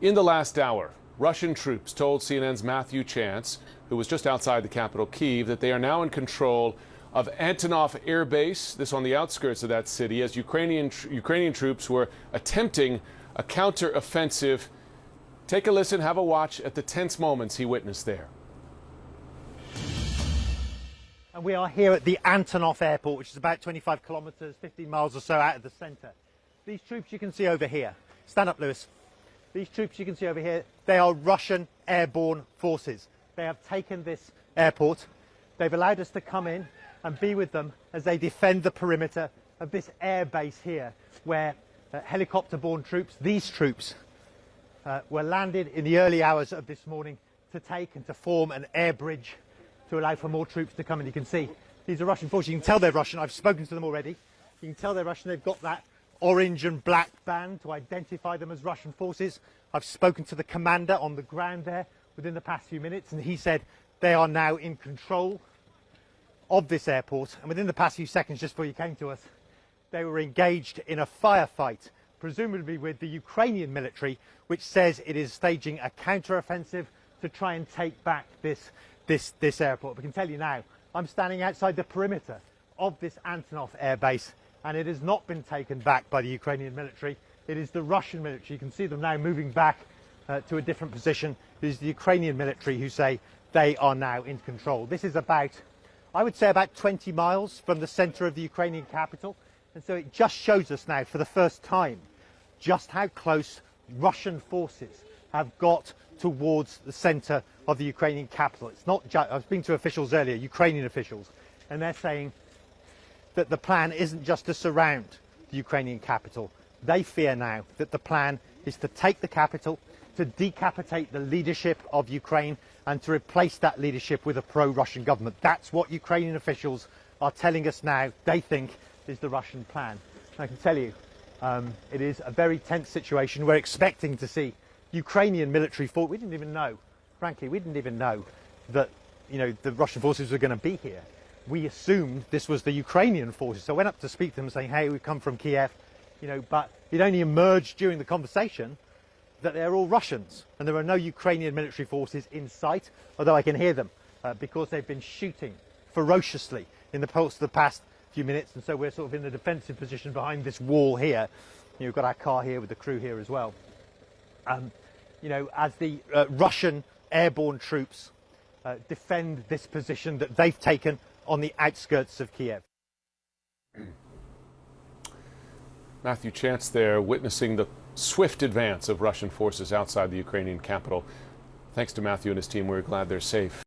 In the last hour, Russian troops told CNN's Matthew Chance, who was just outside the capital, Kyiv, that they are now in control of Antonov Air Base, this on the outskirts of that city, as Ukrainian troops were attempting a counter-offensive. Take a listen, have a watch at the tense moments he witnessed there. And we are here at the Antonov Airport, which is about 25 kilometres, 15 miles or so out of the centre. These troops you can see over here. Stand up, Lewis. These troops you can see over here, they are Russian airborne forces. They have taken this airport. They've allowed us to come in and be with them as they defend the perimeter of this air base here, where helicopter-borne troops, these troops, were landed in the early hours of this morning to take and to form an air bridge to allow for more troops to come in. You can see these are Russian forces. You can tell they're Russian. I've spoken to them already. You can tell they're Russian. They've got that orange and black band to identify them as Russian forces. I've spoken to the commander on the ground there within the past few minutes, and he said they are now in control of this airport. And within the past few seconds, just before you came to us, they were engaged in a firefight, presumably with the Ukrainian military, which says it is staging a counter-offensive to try and take back this airport. We can tell you now, I'm standing outside the perimeter of this Antonov air base, and it has not been taken back by the Ukrainian military. It is the Russian military. You can see them now moving back to a different position. It is the Ukrainian military who say they are now in control. This is about, I would say, about 20 miles from the centre of the Ukrainian capital. And so it just shows us now, for the first time, just how close Russian forces have got towards the centre of the Ukrainian capital. It's not just, I was speaking to officials earlier, Ukrainian officials, and they're saying that the plan isn't just to surround the Ukrainian capital. They fear now that the plan is to take the capital, to decapitate the leadership of Ukraine, and to replace that leadership with a pro-Russian government. That's what Ukrainian officials are telling us now they think is the Russian plan. I can tell you, it is a very tense situation. We're expecting to see Ukrainian military force. We didn't even know, frankly, we didn't even know that, the Russian forces were going to be here. We assumed this was the Ukrainian forces. So I went up to speak to them saying, hey, we've come from Kiev, but it only emerged during the conversation that they're all Russians and there are no Ukrainian military forces in sight, although I can hear them because they've been shooting ferociously in the course of the past few minutes. And so we're sort of in a defensive position behind this wall here. We've got our car here with the crew here as well. As the Russian airborne troops defend this position that they've taken on the outskirts of Kiev. Matthew Chance there, witnessing the swift advance of Russian forces outside the Ukrainian capital. Thanks to Matthew and his team, we're glad they're safe.